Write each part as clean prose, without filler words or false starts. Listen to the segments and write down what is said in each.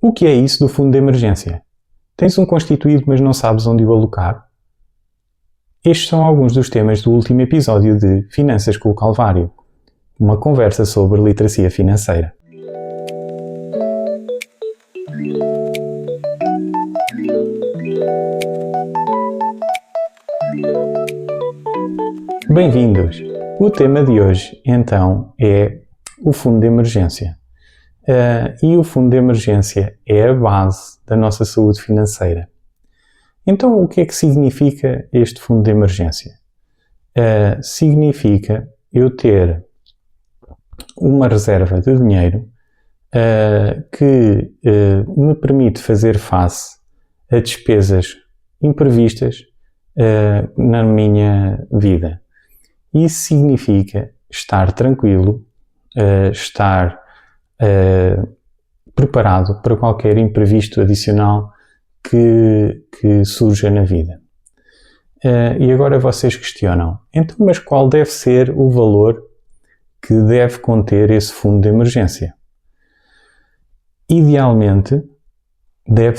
O que é isso do fundo de emergência? Tens um constituído, mas não sabes onde o alocar? Estes são alguns dos temas do último episódio de Finanças com o Calvário, uma conversa sobre literacia financeira. Bem-vindos! O tema de hoje, então, é o fundo de emergência. E o fundo de emergência é a base da nossa saúde financeira. Então, o que é que significa este fundo de emergência? Significa eu ter uma reserva de dinheiro que me permite fazer face a despesas imprevistas na minha vida. Isso significa estar tranquilo, estar preparado para qualquer imprevisto adicional que surja na vida. E agora vocês questionam, então, mas qual deve ser o valor que deve conter esse fundo de emergência? Idealmente, deve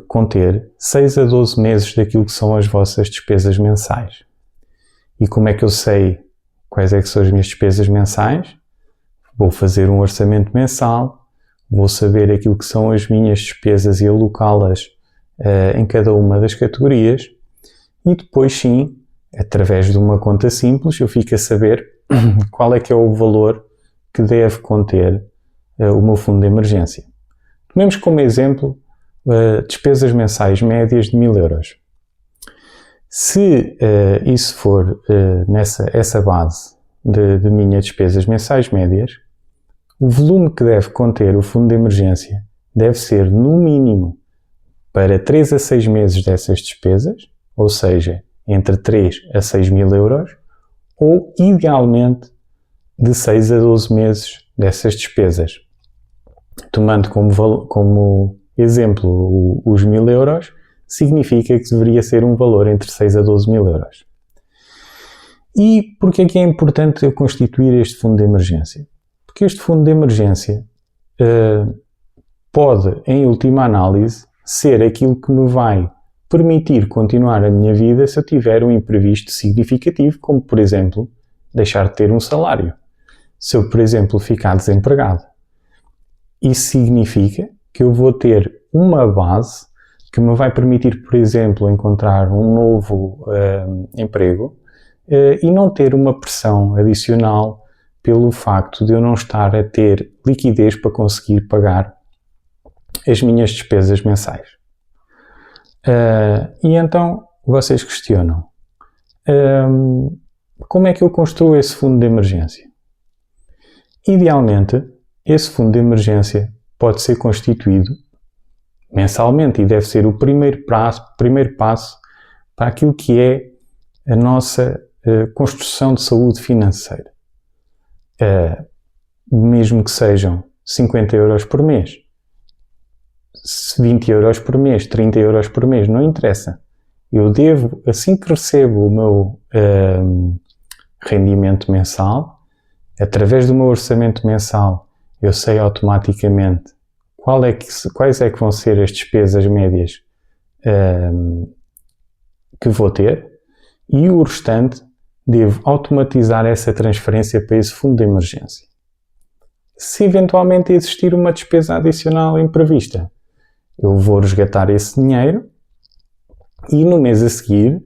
conter 6 a 12 meses daquilo que são as vossas despesas mensais. E como é que eu sei quais é que são as minhas despesas mensais? Vou fazer um orçamento mensal, vou saber aquilo que são as minhas despesas e alocá-las em cada uma das categorias e depois sim, através de uma conta simples, eu fico a saber qual é que é o valor que deve conter o meu fundo de emergência. Tomemos como exemplo despesas mensais médias de 1000 euros. Se isso for essa base de minhas despesas mensais médias, o volume que deve conter o fundo de emergência deve ser, no mínimo, para 3 a 6 meses dessas despesas, ou seja, entre 3 a 6 mil euros, ou, idealmente, de 6 a 12 meses dessas despesas. Tomando como exemplo os 1000 euros, significa que deveria ser um valor entre 6 a 12 mil euros. E porquê é que é importante eu constituir este fundo de emergência? Porque este fundo de emergência pode, em última análise, ser aquilo que me vai permitir continuar a minha vida se eu tiver um imprevisto significativo, como, por exemplo, deixar de ter um salário. Se eu, por exemplo, ficar desempregado. Isso significa que eu vou ter uma base que me vai permitir, por exemplo, encontrar um novo emprego e não ter uma pressão adicional pelo facto de eu não estar a ter liquidez para conseguir pagar as minhas despesas mensais. E então vocês questionam, como é que eu construo esse fundo de emergência? Idealmente, esse fundo de emergência pode ser constituído mensalmente e deve ser o primeiro passo para aquilo que é a nossa construção de saúde financeira. Mesmo que sejam 50 euros por mês, 20 euros por mês, 30 euros por mês, não interessa. Eu devo, assim que recebo o meu rendimento mensal, através do meu orçamento mensal, eu sei automaticamente quais é que vão ser as despesas médias que vou ter e o restante devo automatizar essa transferência para esse fundo de emergência. Se eventualmente existir uma despesa adicional imprevista, eu vou resgatar esse dinheiro e no mês a seguir,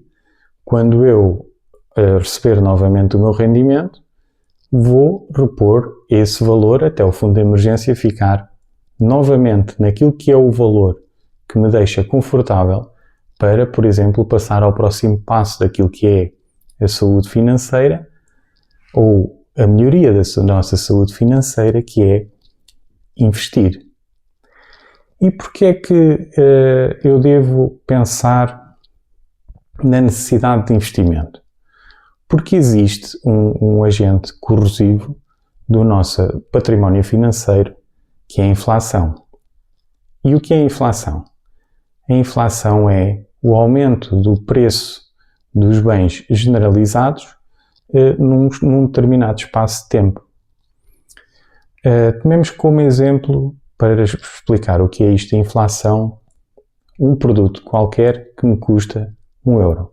quando eu receber novamente o meu rendimento, vou repor esse valor até o fundo de emergência ficar novamente naquilo que é o valor que me deixa confortável para, por exemplo, passar ao próximo passo daquilo que é a saúde financeira ou a melhoria da nossa saúde financeira, que é investir. E porquê é que eu devo pensar na necessidade de investimento? Porque existe um agente corrosivo do nosso património financeiro, que é a inflação. E o que é a inflação? A inflação é o aumento do preço dos bens generalizados num determinado espaço de tempo. Tomemos como exemplo para explicar o que é isto, a inflação, um produto qualquer que me custa 1 euro.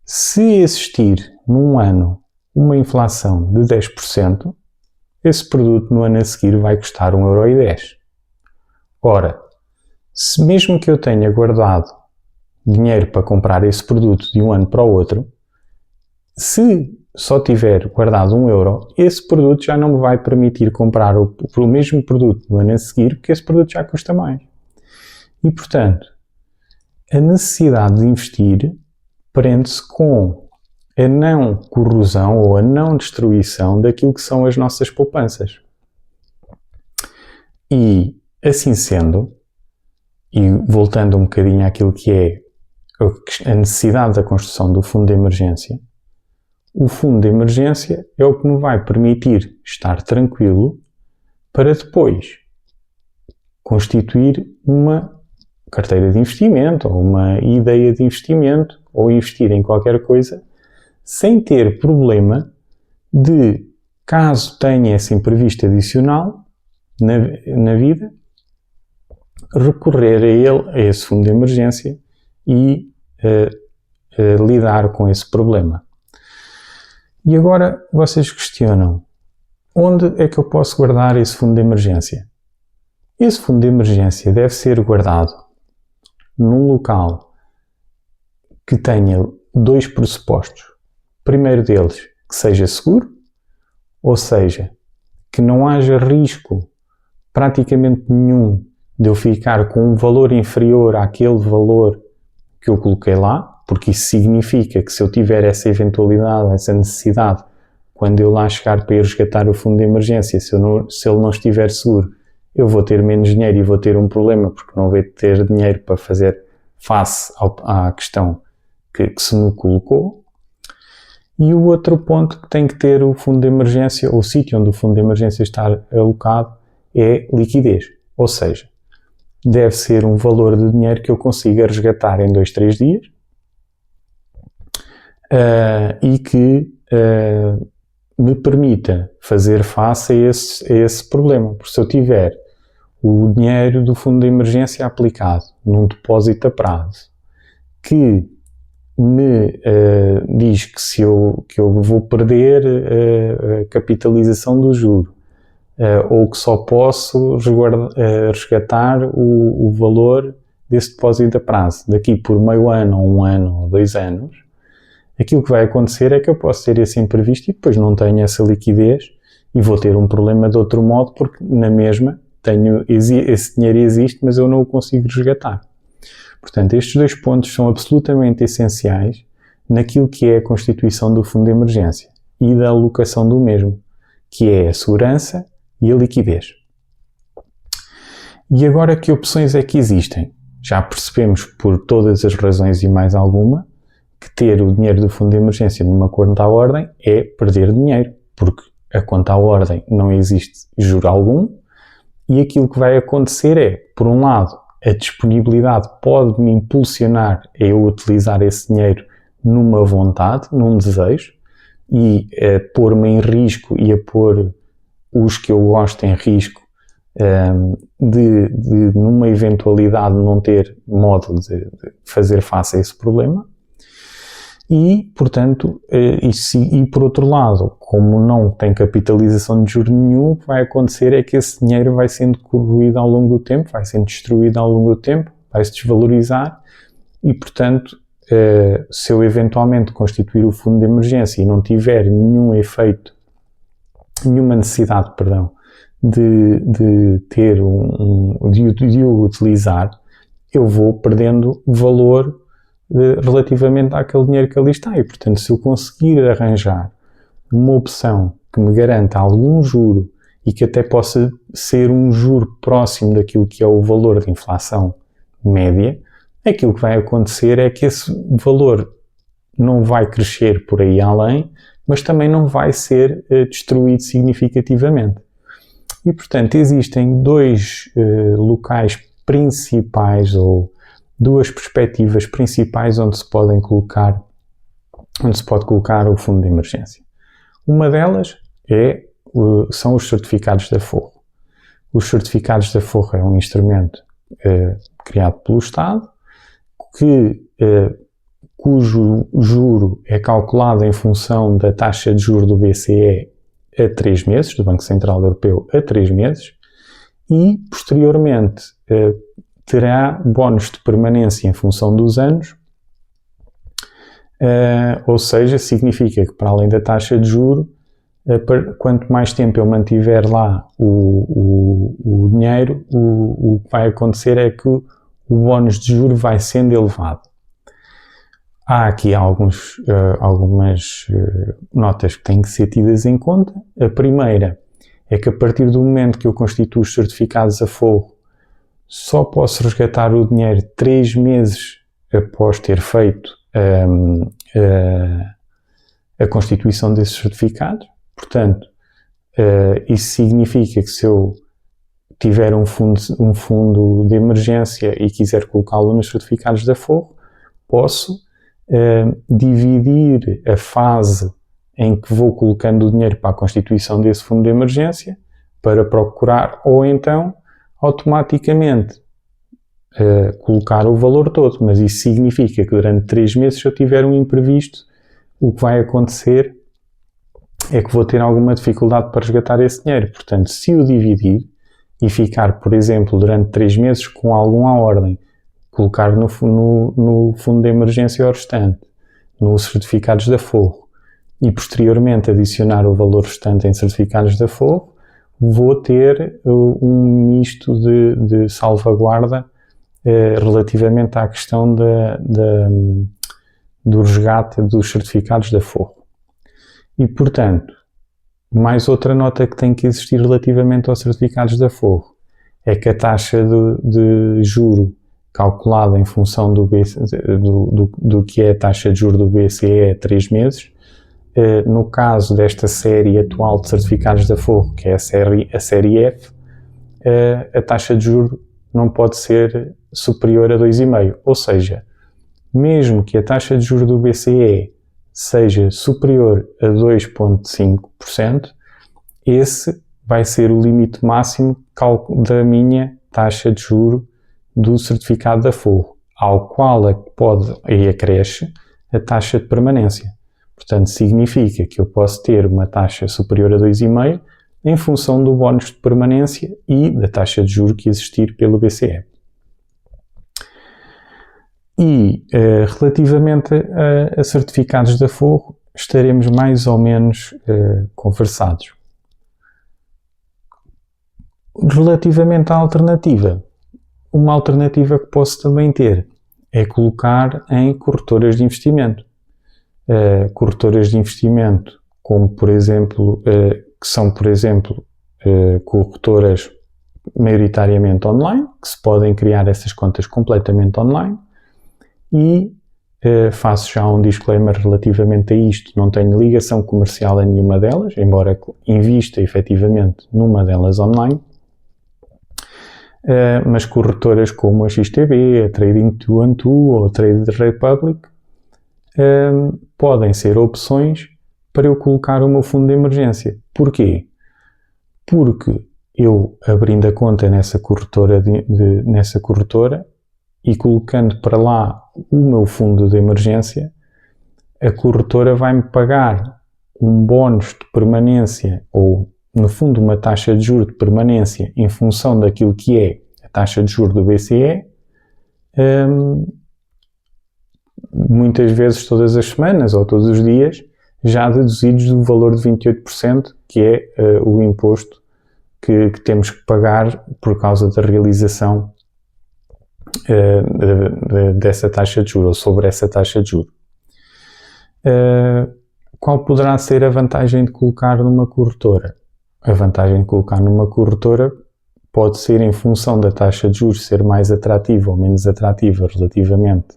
Se existir num ano uma inflação de 10%, esse produto no ano a seguir vai custar 1,10 €. Ora, se mesmo que eu tenha guardado dinheiro para comprar esse produto de um ano para o outro, se só tiver guardado 1 euro, esse produto já não me vai permitir comprar o mesmo produto no ano a seguir, porque esse produto já custa mais. E, portanto, a necessidade de investir prende-se com a não corrosão ou a não destruição daquilo que são as nossas poupanças. E, assim sendo, e voltando um bocadinho àquilo que é a necessidade da construção do fundo de emergência, o fundo de emergência é o que me vai permitir estar tranquilo para depois constituir uma carteira de investimento ou uma ideia de investimento ou investir em qualquer coisa sem ter problema de, caso tenha esse imprevisto adicional na vida, recorrer a ele, a esse fundo de emergência e lidar com esse problema. E agora vocês questionam, onde é que eu posso guardar esse fundo de emergência? Esse fundo de emergência deve ser guardado num local que tenha 2 pressupostos. O primeiro deles, que seja seguro, ou seja, que não haja risco praticamente nenhum de eu ficar com um valor inferior àquele valor que eu coloquei lá, porque isso significa que se eu tiver essa eventualidade, essa necessidade, quando eu lá chegar para ir resgatar o fundo de emergência, se ele não estiver seguro, eu vou ter menos dinheiro e vou ter um problema, porque não vou ter dinheiro para fazer face à questão que se me colocou. E o outro ponto que tem que ter o fundo de emergência, ou o sítio onde o fundo de emergência está alocado, é liquidez. Ou seja, deve ser um valor de dinheiro que eu consiga resgatar em 2, 3 dias e que me permita fazer face a esse problema. Porque se eu tiver o dinheiro do fundo de emergência aplicado num depósito a prazo que me diz que eu vou perder a capitalização do juro ou que só posso resgatar o valor desse depósito a prazo daqui por meio ano, ou 1 ano, ou 2 anos, aquilo que vai acontecer é que eu posso ter esse imprevisto e depois não tenho essa liquidez e vou ter um problema de outro modo, porque na mesma esse dinheiro existe, mas eu não o consigo resgatar. Portanto, estes 2 pontos são absolutamente essenciais naquilo que é a constituição do fundo de emergência e da alocação do mesmo, que é a segurança e a liquidez. E agora, que opções é que existem? Já percebemos, por todas as razões e mais alguma, que ter o dinheiro do fundo de emergência numa conta à ordem é perder dinheiro, porque a conta à ordem não existe juro algum e aquilo que vai acontecer é, por um lado, a disponibilidade pode me impulsionar a eu utilizar esse dinheiro numa vontade, num desejo, e a pôr-me em risco e a pôr os que eu gosto em risco de numa eventualidade não ter modo de fazer face a esse problema. E, portanto, e por outro lado, como não tem capitalização de juros nenhum, o que vai acontecer é que esse dinheiro vai sendo corroído ao longo do tempo, vai sendo destruído ao longo do tempo, vai se desvalorizar e, portanto, se eu eventualmente constituir o fundo de emergência e não tiver nenhum efeito, nenhuma necessidade, de ter de o utilizar, eu vou perdendo valor relativamente àquele dinheiro que ali está. E, portanto, se eu conseguir arranjar uma opção que me garanta algum juro e que até possa ser um juro próximo daquilo que é o valor de inflação média, aquilo que vai acontecer é que esse valor não vai crescer por aí além, mas também não vai ser destruído significativamente. E, portanto, existem 2 locais principais ou 2 perspectivas principais onde se pode colocar o fundo de emergência. Uma delas são os certificados de aforro. Os certificados da Forro é um instrumento criado pelo Estado, cujo juro é calculado em função da taxa de juros do BCE a 3 meses, do Banco Central Europeu a 3 meses, e posteriormente terá bónus de permanência em função dos anos, ou seja, significa que para além da taxa de juro, quanto mais tempo eu mantiver lá o dinheiro, o que vai acontecer é que o bónus de juro vai sendo elevado. Há aqui algumas notas que têm que ser tidas em conta. A primeira é que a partir do momento que eu constituo os certificados a forro, só posso resgatar o dinheiro 3 meses após ter feito a constituição desses certificados. Portanto, isso significa que se eu tiver um fundo de emergência e quiser colocá-lo nos certificados da forro, posso dividir a fase em que vou colocando o dinheiro para a constituição desse fundo de emergência para procurar, ou então automaticamente colocar o valor todo, mas isso significa que durante 3 meses, se eu tiver um imprevisto, o que vai acontecer é que vou ter alguma dificuldade para resgatar esse dinheiro. Portanto, se eu dividir e ficar, por exemplo, durante 3 meses com alguma ordem, colocar no fundo de emergência o restante, nos certificados da forro, e posteriormente adicionar o valor restante em certificados da forro, vou ter um misto de salvaguarda relativamente à questão do resgate dos certificados da forro. E, portanto, mais outra nota que tem que existir relativamente aos certificados da forro é que a taxa de juro calculada em função do que é a taxa de juros do BCE a 3 meses, no caso desta série atual de certificados da forro, que é a série F, a taxa de juros não pode ser superior a 2,5%. Ou seja, mesmo que a taxa de juros do BCE seja superior a 2,5%, esse vai ser o limite máximo da minha taxa de juros do certificado da forro, ao qual acresce a taxa de permanência. Portanto, significa que eu posso ter uma taxa superior a 2,5% em função do bónus de permanência e da taxa de juros que existir pelo BCE. E, relativamente a certificados da forro, estaremos mais ou menos conversados. Relativamente à alternativa, uma alternativa que posso também ter é colocar em corretoras de investimento. Corretoras de investimento, como por exemplo, que são por exemplo corretoras maioritariamente online, que se podem criar essas contas completamente online, e faço já um disclaimer relativamente a isto: não tenho ligação comercial a nenhuma delas, embora invista efetivamente numa delas online. Mas corretoras como a XTB, a Trading212 ou a Trade Republic podem ser opções para eu colocar o meu fundo de emergência. Porquê? Porque eu, abrindo a conta nessa corretora, e colocando para lá o meu fundo de emergência, a corretora vai-me pagar um bónus de permanência, ou no fundo uma taxa de juros de permanência em função daquilo que é a taxa de juros do BCE, muitas vezes todas as semanas ou todos os dias, já deduzidos do valor de 28%, que é o imposto que temos que pagar por causa da realização dessa taxa de juros, ou sobre essa taxa de juros. Qual poderá ser a vantagem de colocar numa corretora? A vantagem de colocar numa corretora pode ser em função da taxa de juros ser mais atrativa ou menos atrativa relativamente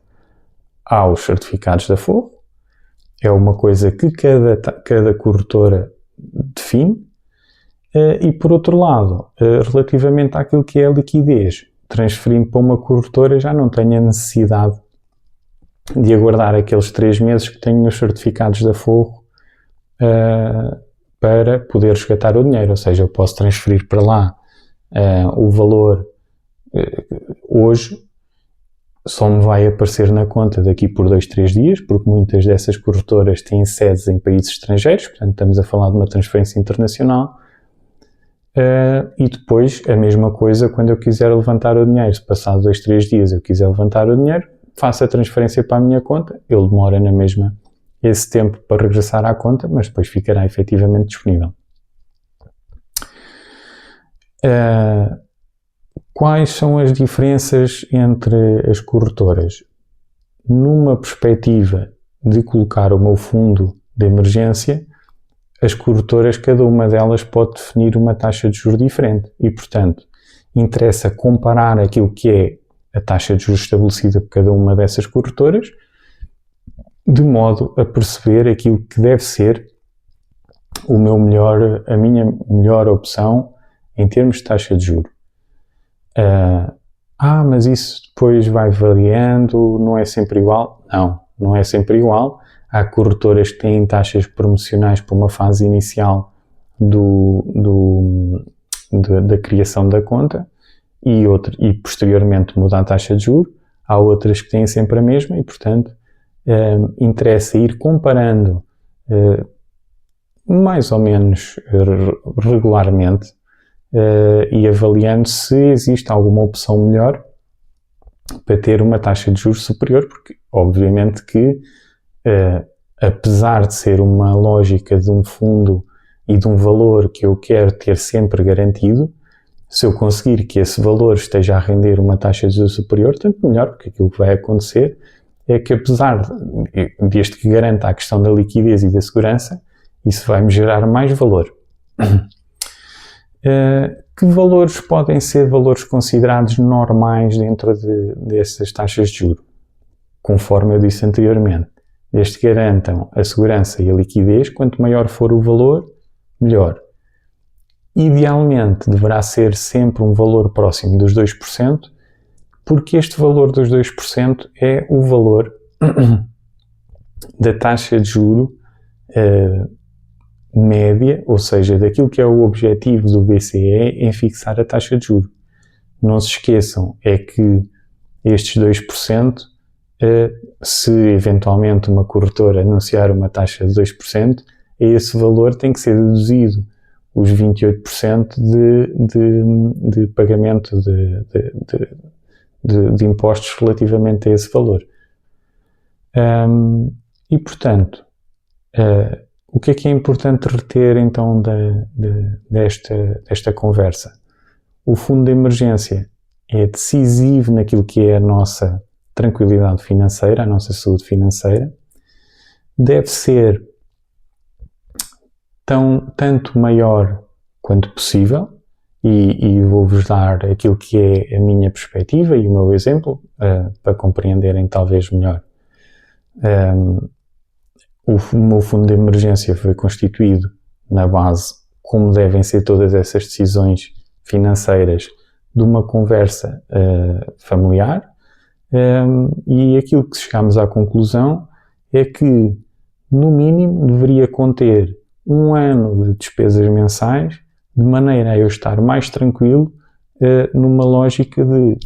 aos certificados da forro. É uma coisa que cada corretora define. E por outro lado, relativamente àquilo que é a liquidez, transferindo para uma corretora, já não tenho a necessidade de aguardar aqueles 3 meses que tenho nos certificados da forro para poder resgatar o dinheiro. Ou seja, eu posso transferir para lá O valor hoje só me vai aparecer na conta daqui por 2, 3 dias, porque muitas dessas corretoras têm sedes em países estrangeiros, portanto estamos a falar de uma transferência internacional. E depois a mesma coisa quando eu quiser levantar o dinheiro. Se passado 2, 3 dias eu quiser levantar o dinheiro, faço a transferência para a minha conta, ele demora na mesma esse tempo para regressar à conta, mas depois ficará efetivamente disponível. Quais são as diferenças entre as corretoras? Numa perspectiva de colocar o meu fundo de emergência, as corretoras, cada uma delas pode definir uma taxa de juros diferente e, portanto, interessa comparar aquilo que é a taxa de juros estabelecida por cada uma dessas corretoras, de modo a perceber aquilo que deve ser a minha melhor opção em termos de taxa de juros. Mas isso depois vai variando, não é sempre igual? Não é sempre igual. Há corretoras que têm taxas promocionais para uma fase inicial da criação da conta e posteriormente muda a taxa de juros. Há outras que têm sempre a mesma e, portanto, interessa ir comparando mais ou menos regularmente e avaliando se existe alguma opção melhor para ter uma taxa de juros superior, porque obviamente que apesar de ser uma lógica de um fundo e de um valor que eu quero ter sempre garantido, se eu conseguir que esse valor esteja a render uma taxa de juros superior, tanto melhor, porque aquilo que vai acontecer é que, apesar desde que garanta a questão da liquidez e da segurança, isso vai-me gerar mais valor. Que valores podem ser valores considerados normais dentro dessas taxas de juros? Conforme eu disse anteriormente, desde que garantam a segurança e a liquidez, quanto maior for o valor, melhor. Idealmente deverá ser sempre um valor próximo dos 2%, porque este valor dos 2% é o valor da taxa de juro média, ou seja, daquilo que é o objetivo do BCE em fixar a taxa de juro. Não se esqueçam, é que estes 2%, se eventualmente uma corretora anunciar uma taxa de 2%, a esse valor tem que ser deduzido os 28% de pagamento de impostos relativamente a esse valor. E, portanto, o que é importante reter então desta conversa? O fundo de emergência é decisivo naquilo que é a nossa tranquilidade financeira, a nossa saúde financeira. Deve ser tanto maior quanto possível, e vou-vos dar aquilo que é a minha perspectiva e o meu exemplo para compreenderem talvez melhor. O meu fundo de emergência foi constituído na base, como devem ser todas essas decisões financeiras, de uma conversa familiar, e aquilo que chegámos à conclusão é que, no mínimo, deveria conter 1 ano de despesas mensais, de maneira a eu estar mais tranquilo numa lógica de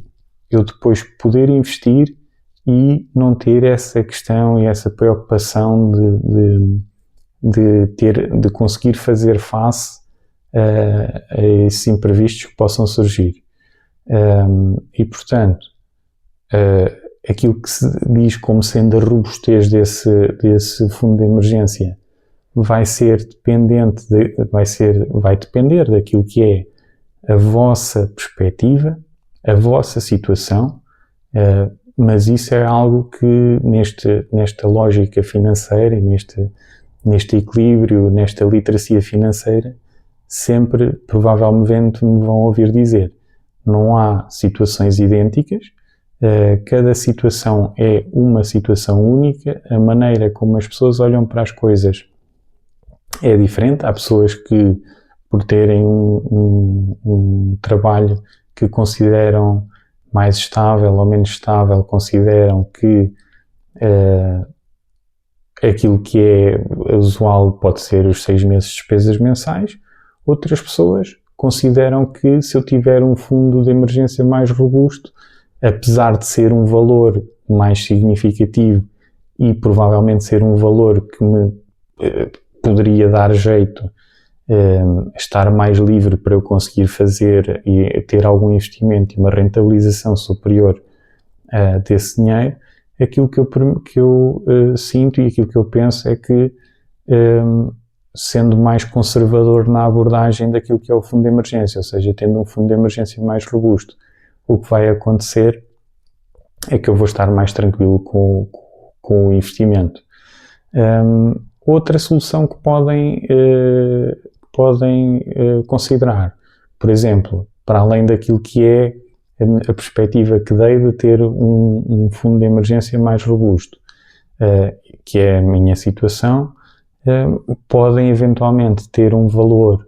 eu depois poder investir e não ter essa questão e essa preocupação de conseguir fazer face a esses imprevistos que possam surgir. E, portanto, aquilo que se diz como sendo a robustez desse fundo de emergência vai depender daquilo que é a vossa perspectiva, a vossa situação, mas isso é algo que nesta lógica financeira, neste equilíbrio, nesta literacia financeira, sempre, provavelmente, me vão ouvir dizer. Não há situações idênticas, cada situação é uma situação única, a maneira como as pessoas olham para as coisas é diferente. Há pessoas que, por terem um trabalho que consideram mais estável ou menos estável, consideram que aquilo que é usual pode ser os 6 meses de despesas mensais. Outras pessoas consideram que se eu tiver um fundo de emergência mais robusto, apesar de ser um valor mais significativo e provavelmente ser um valor que me poderia dar jeito estar mais livre para eu conseguir fazer e ter algum investimento e uma rentabilização superior desse dinheiro, aquilo que eu sinto e aquilo que eu penso é que, sendo mais conservador na abordagem daquilo que é o fundo de emergência, ou seja, tendo um fundo de emergência mais robusto, o que vai acontecer é que eu vou estar mais tranquilo com o investimento. Outra solução que podem considerar, por exemplo, para além daquilo que é a perspectiva que dei de ter um fundo de emergência mais robusto, que é a minha situação, podem eventualmente ter um valor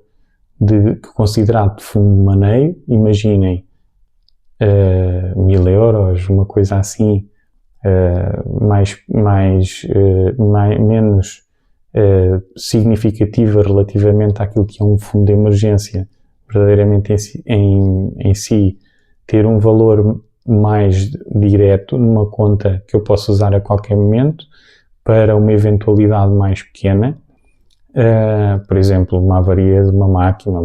considerado de fundo de maneio. Imaginem 1.000 euros, uma coisa assim, menos significativa relativamente àquilo que é um fundo de emergência, verdadeiramente em si, ter um valor mais direto numa conta que eu posso usar a qualquer momento para uma eventualidade mais pequena, por exemplo, uma avaria de uma máquina,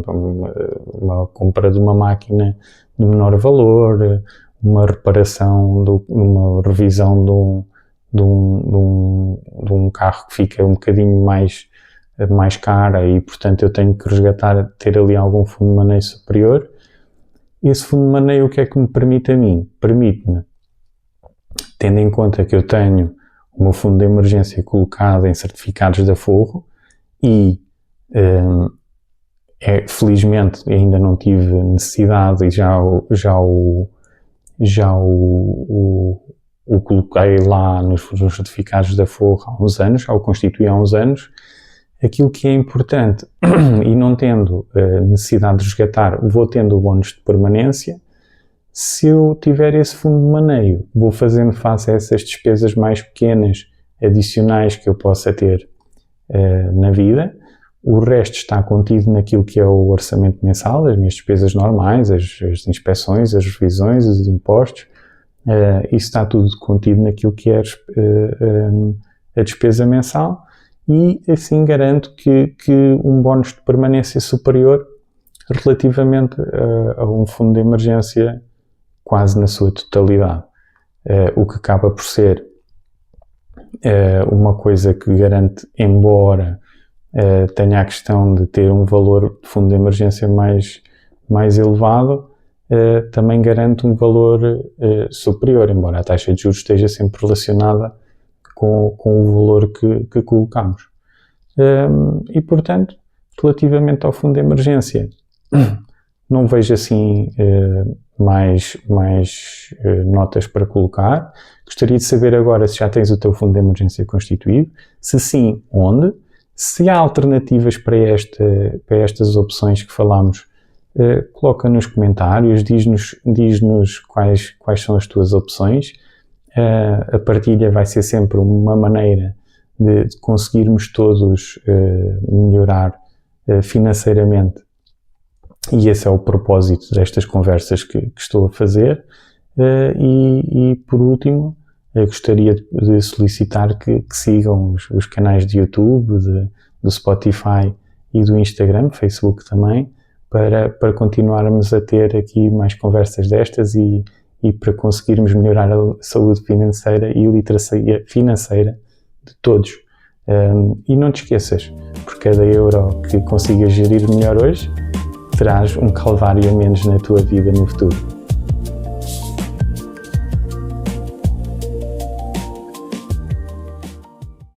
uma compra de uma máquina de menor valor, uma reparação, uma revisão de um carro que fica um bocadinho mais cara e, portanto, eu tenho que resgatar, ter ali algum fundo de maneio superior. Esse fundo de maneio, o que é que me permite a mim? Permite-me, tendo em conta que eu tenho o meu fundo de emergência colocado em certificados de aforro e, felizmente, ainda não tive necessidade e já o coloquei lá nos certificados de aforro há uns anos, já o constituí há uns anos. Aquilo que é importante, e não tendo necessidade de resgatar, vou tendo o bónus de permanência. Se eu tiver esse fundo de maneio, vou fazendo face a essas despesas mais pequenas, adicionais que eu possa ter na vida. O resto está contido naquilo que é o orçamento mensal, as minhas despesas normais, as inspeções, as revisões, os impostos. Isso está tudo contido naquilo que é a despesa mensal. E assim garanto que um bónus de permanência superior relativamente a um fundo de emergência quase na sua totalidade, o que acaba por ser uma coisa que garante, embora tenha a questão de ter um valor de fundo de emergência mais elevado, também garante um valor superior, embora a taxa de juros esteja sempre relacionada com o valor que colocamos. E, portanto, relativamente ao fundo de emergência, não vejo assim mais notas para colocar. Gostaria de saber agora se já tens o teu fundo de emergência constituído, se sim, onde, se há alternativas para estas opções que falámos. Coloca nos comentários, diz-nos quais são as tuas opções. A partilha vai ser sempre uma maneira de conseguirmos todos melhorar financeiramente, e esse é o propósito destas conversas que estou a fazer. E por último, gostaria de solicitar que sigam os canais de YouTube, do Spotify e do Instagram, Facebook também, para continuarmos a ter aqui mais conversas destas e para conseguirmos melhorar a saúde financeira e literacia financeira de todos. E não te esqueças, por cada euro que consigas gerir melhor hoje, terás um calvário a menos na tua vida no futuro.